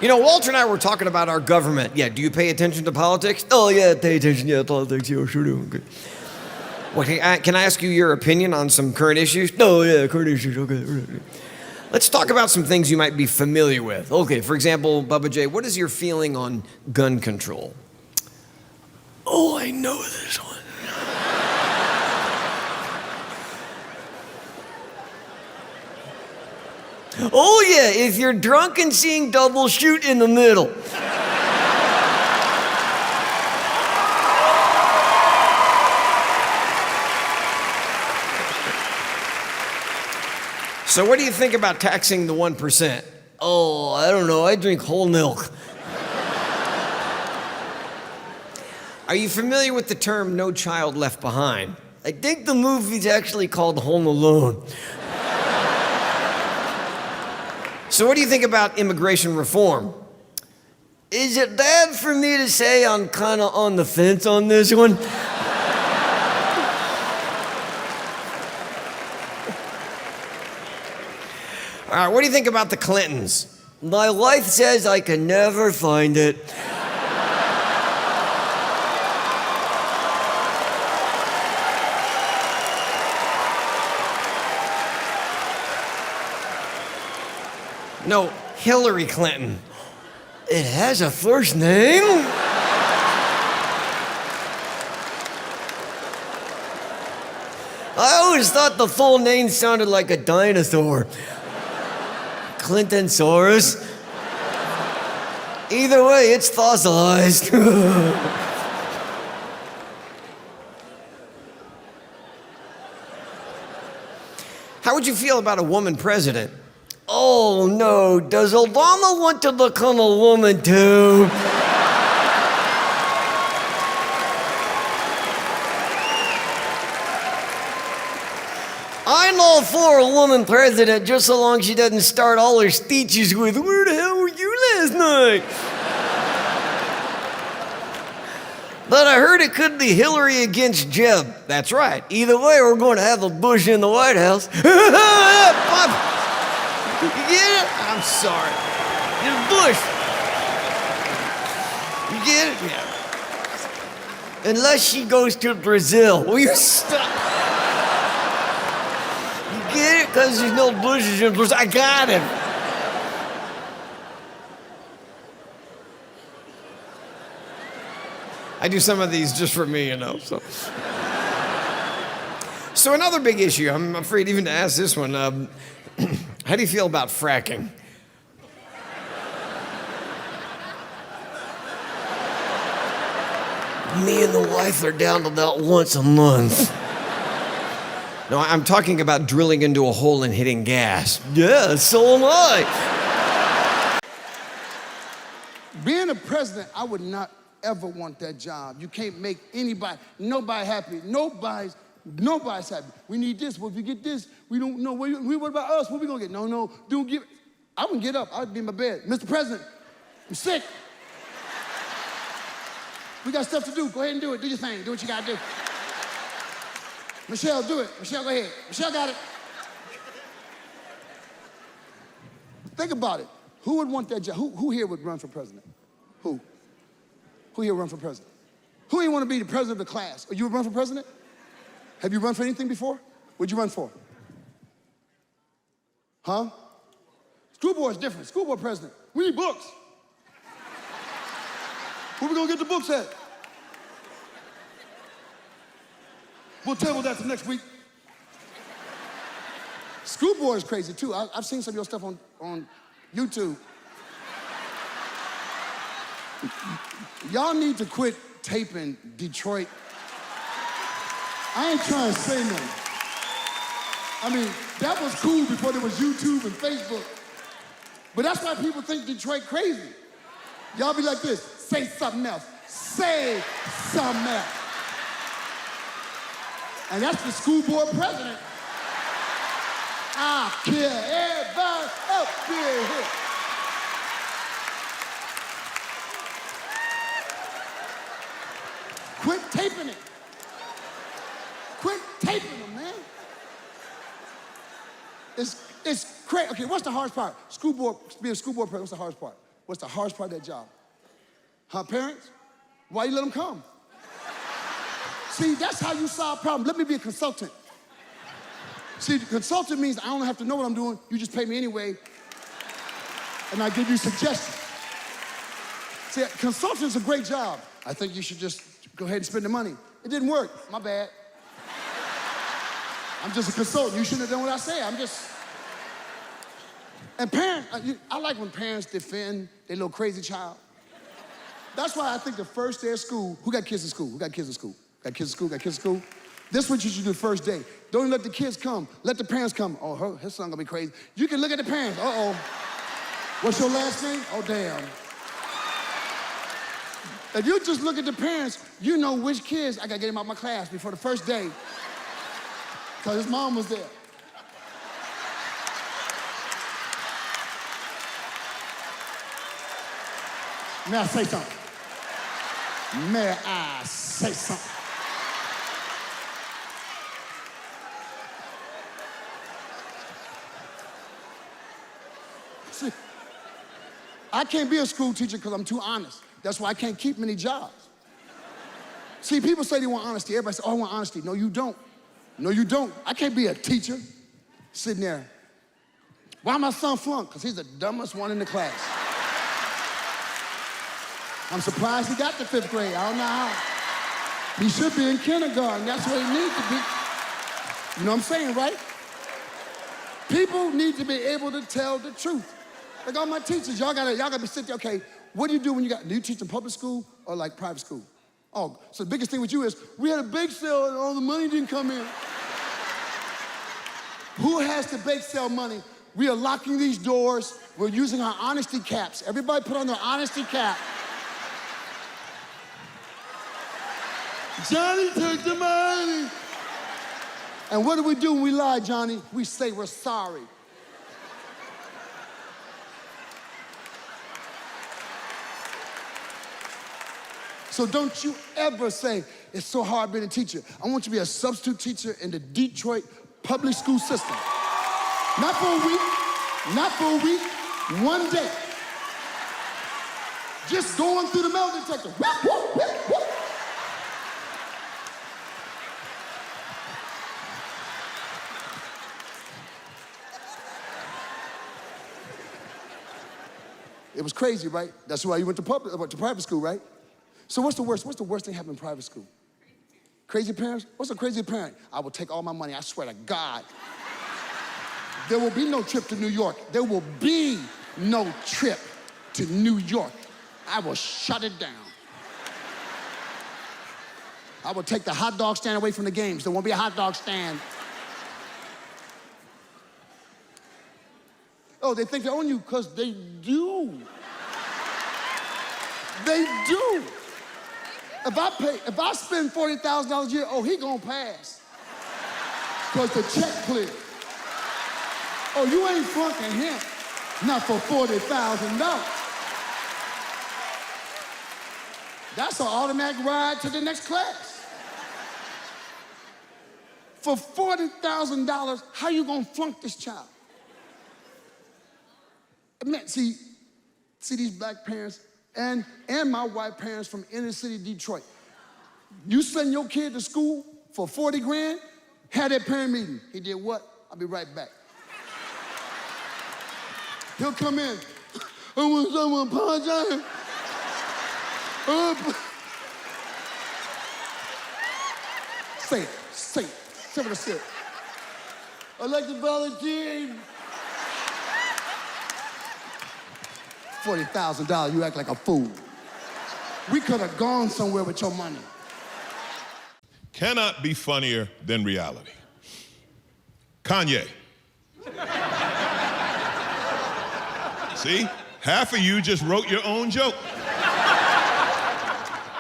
You know, Walter and I were talking about our government. Yeah, do you pay attention to politics? Oh, yeah, pay attention to politics. Yeah, sure do. Okay. Well, can I ask you your opinion on some current issues? Oh, yeah, current issues. Okay. Let's talk about some things you might be familiar with. Okay, for example, Bubba J, what is your feeling on gun control? Oh, I know this one. Oh, yeah, if you're drunk and seeing double, shoot in the middle. So what do you think about taxing the 1%? Oh, I don't know, I drink whole milk. Are you familiar with the term "no child left behind"? I think the movie's actually called Home Alone. So what do you think about immigration reform? Is it bad for me to say I'm kind of on the fence on this one? All right, what do you think about the Clintons? My wife says I can never find it. No, Hillary Clinton. It has a first name? I always thought the full name sounded like a dinosaur. Clintonsaurus. Either way, it's fossilized. How would you feel about a woman president? Oh no, does Obama want to become a woman too? I'm all for a woman president, just so long she doesn't start all her speeches with, "Where the hell were you last night?" But I heard it could be Hillary against Jeb. That's right. Either way, we're going to have a Bush in the White House. You get it? I'm sorry. It's Bush. You get it? Yeah. Unless she goes to Brazil. Will you stop? You get it? Because there's no Bushes in Brazil. I got him. I do some of these just for me, you know. So another big issue, I'm afraid even to ask this one, how do you feel about fracking? Me and the wife are down about once a month. No, I'm talking about drilling into a hole and hitting gas. Yeah, so am I. Being a president, I would not ever want that job. You can't make nobody happy. Nobody's happy. We need this. Well, if you get this, we don't know. What about us? What we gonna get? No, don't give. I wouldn't get up. I'd be in my bed. Mr. President, I'm sick. We got stuff to do. Go ahead and do it. Do your thing. Do what you gotta do. Michelle, do it. Michelle, go ahead. Michelle got it. Think about it. Who would want that job? Who here would run for president? Who? Who here would run for president? Who here want to be the president of the class? Or you would run for president? Have you run for anything before? What'd you run for? Huh? School board's different. School board president. We need books. Where we gonna get the books at? We'll table that for next week. School board is crazy too. I've seen some of your stuff on YouTube. Y'all need to quit taping Detroit. I ain't trying to say nothing. I mean, that was cool before there was YouTube and Facebook. But that's why people think Detroit crazy. Y'all be like this, say something else. Say something else. And that's the school board president. I kill everybody up here. Quit taping it. Quit taping them, man. It's crazy. Okay, what's the hardest part? Being a school board president, what's the hardest part? What's the hardest part of that job? Huh, parents? Why you let them come? See, that's how you solve problems. Let me be a consultant. See, consultant means I don't have to know what I'm doing. You just pay me anyway, and I give you suggestions. See, consultant's a great job. I think you should just go ahead and spend the money. It didn't work. My bad. I'm just a consultant. You shouldn't have done what I say. And parents, I like when parents defend their little crazy child. That's why I think the first day of school, who got kids in school? Who got kids in school? Got kids in school? Got kids in school? This is what you should do the first day. Don't even let the kids come. Let the parents come. Oh, his son gonna be crazy. You can look at the parents. Uh-oh. What's your last name? Oh, damn. If you just look at the parents, you know which kids I gotta get him out of my class before the first day, because his mom was there. May I say something? May I say something? See, I can't be a school teacher because I'm too honest. That's why I can't keep many jobs. See, people say they want honesty. Everybody says, oh, I want honesty. No, you don't. No, you don't. I can't be a teacher sitting there. Why my son flunked? Because he's the dumbest one in the class. I'm surprised he got to 5th grade. I don't know how. He should be in kindergarten. That's where he needs to be. You know what I'm saying, right? People need to be able to tell the truth. Like all my teachers, y'all gotta be sitting there, okay, what do you teach in public school or like private school? Oh, so the biggest thing with you is, we had a bake sale and all the money didn't come in. Who has the bake sale money? We are locking these doors. We're using our honesty caps. Everybody put on their honesty cap. Johnny took the money. And what do we do when we lie, Johnny? We say we're sorry. So don't you ever say, it's so hard being a teacher. I want you to be a substitute teacher in the Detroit public school system. Not for a week, one day. Just going through the metal detector. Whoop, whoop, whoop, whoop. It was crazy, right? That's why you went to private school, right? So what's the worst? What's the worst thing happening in private school? Crazy parents? What's a crazy parent? I will take all my money, I swear to God. There will be no trip to New York. There will be no trip to New York. I will shut it down. I will take the hot dog stand away from the games. There won't be a hot dog stand. Oh, they think they own you because they do. They do. If I spend $40,000 a year, oh, he gonna pass. Because the check cleared. Oh, you ain't flunking him. Not for $40,000. That's an automatic ride to the next class. For $40,000, how you gonna flunk this child? Man, see these black parents and my white parents from inner city Detroit. You send your kid to school for 40 grand, had that parent meeting. He did what? I'll be right back. He'll come in. I want someone to apologize. Say what I said. I'd like to volunteer. $40,000, you act like a fool. We could have gone somewhere with your money. Cannot be funnier than reality. Kanye. See? Half of you just wrote your own joke.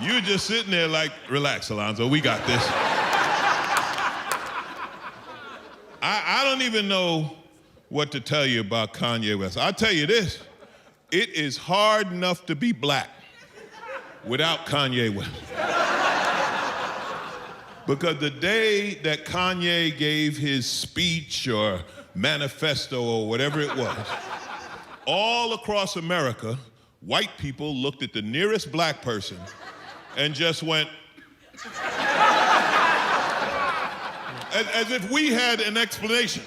You're just sitting there like, relax, Alonzo, we got this. I don't even know what to tell you about Kanye West. I'll tell you this. It is hard enough to be black without Kanye West. Because the day that Kanye gave his speech or manifesto or whatever it was, all across America white people looked at the nearest black person and just went, as if we had an explanation.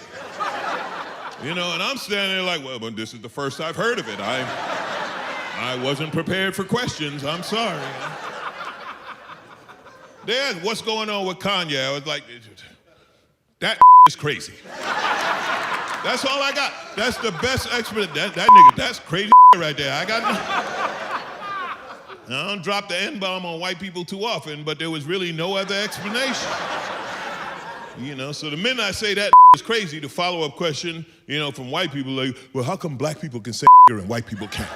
You know, and I'm standing there like, well, but this is the first I've heard of it. I wasn't prepared for questions, I'm sorry. There's what's going on with Kanye. I was like, that is crazy. That's all I got. That's the best explanation. That nigga, that's crazy right there. I got I don't drop the N-bomb on white people too often, but there was really no other explanation. You know, so the minute I say that is crazy, the follow-up question, you know, from white people, like, well, how come black people can say and white people can't?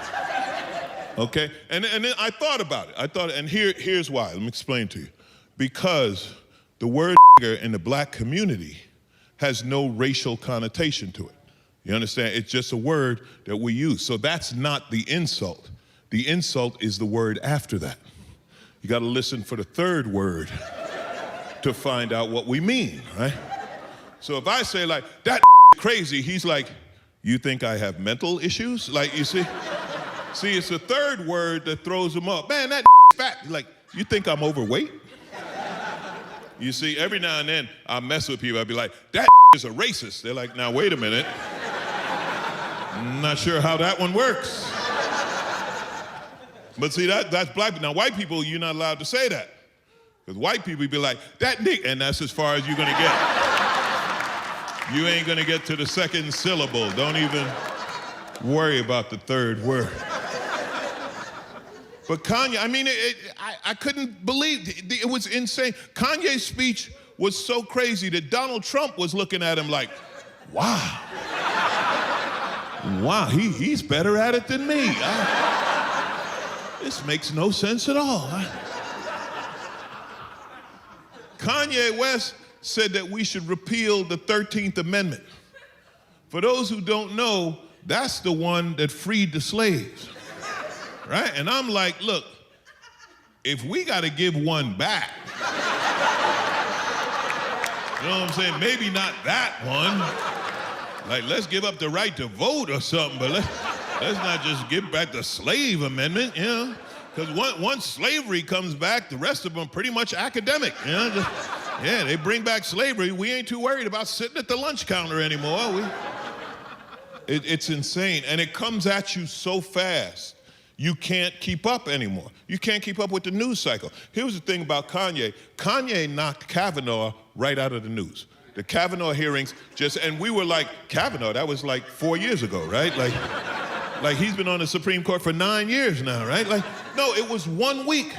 Okay? And then I thought about it. And here's why. Let me explain to you. Because the word in the black community has no racial connotation to it. You understand? It's just a word that we use. So that's not the insult. The insult is the word after that. You got to listen for the third word to find out what we mean, right? So if I say like, that crazy, he's like, you think I have mental issues? Like, you see? See, it's the third word that throws him up. Man, that fat. Like, you think I'm overweight? You see, every now and then I mess with people. I'll be like, that is a racist. They're like, now wait a minute. I'm not sure how that one works. But see, that's black. Now white people, you're not allowed to say that. Because white people be like, that nigga, and that's as far as you're gonna get. You ain't gonna get to the second syllable. Don't even worry about the third word. But Kanye, I mean, I couldn't believe, it was insane. Kanye's speech was so crazy that Donald Trump was looking at him like, wow. Wow, he's better at it than me. This makes no sense at all. Kanye West said that we should repeal the 13th Amendment. For those who don't know, that's the one that freed the slaves. Right? And I'm like, look, if we got to give one back, you know what I'm saying? Maybe not that one. Like, let's give up the right to vote or something, but let's not just give back the slave amendment, you know? Because once slavery comes back, the rest of them are pretty much academic, you know? Yeah, they bring back slavery. We ain't too worried about sitting at the lunch counter anymore. It's insane, and it comes at you so fast. You can't keep up anymore. You can't keep up with the news cycle. Here's the thing about Kanye. Kanye knocked Kavanaugh right out of the news. The Kavanaugh hearings and we were like, Kavanaugh, that was like 4 years ago, right? Like he's been on the Supreme Court for 9 years now, right? Like, no, it was 1 week.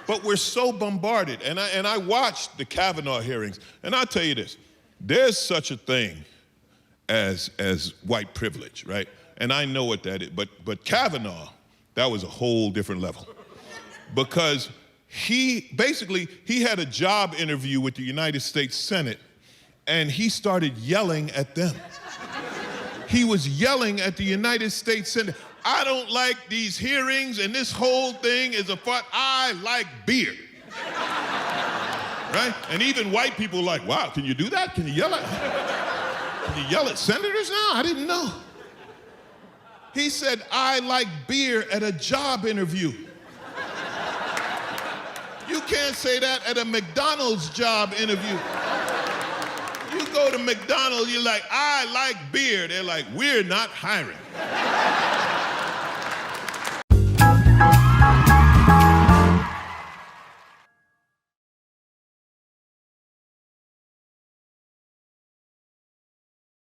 But we're so bombarded. And I watched the Kavanaugh hearings, and I'll tell you this, there's such a thing as white privilege, right? And I know what that is, but Kavanaugh, that was a whole different level. Because he had a job interview with the United States Senate, and he started yelling at them. He was yelling at the United States Senate. I don't like these hearings, and this whole thing is I like beer. Right? And even white people like, wow, can you do that? Can you yell at senators now? I didn't know. He said, I like beer at a job interview. You can't say that at a McDonald's job interview. You go to McDonald's, you're like, I like beer. They're like, we're not hiring.